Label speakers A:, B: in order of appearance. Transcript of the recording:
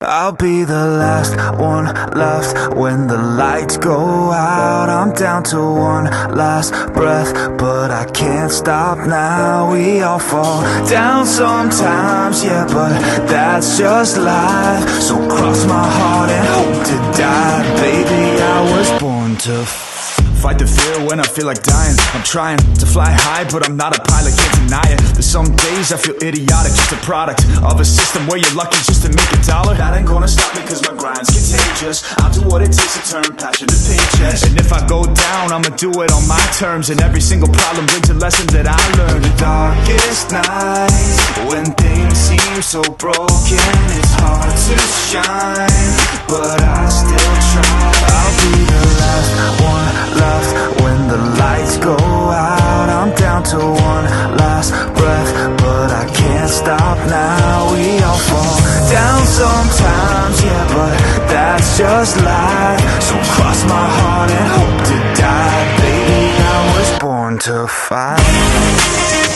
A: I'll be the last one left when the lights go out. I'm down to one last breath, but I can't stop now. We all fall down sometimes, yeah, but that's just life. So cross my heart and hope to die. Baby, I was born to fight the fear when I feel like dying. I'm trying to fly high, but I'm not a pilot, can't deny it. There's some days I feel idiotic, just a product of a system where you're lucky just to make a dollar. That ain't gonna stop me cause my grind's contagious. I'll do what it takes to turn passion to paychecks. And if I go down, I'ma do it on my terms. And every single problem brings a lesson that I learned. The darkest nights, when things seem so broken, it's hard to shine, but I still try. I'll be the last one left when the lights go out. I'm down to one last breath, but I can't stop now. We all fall down sometimes, yeah, but that's just life. So cross my heart and hope to die. Baby, I was born to fight.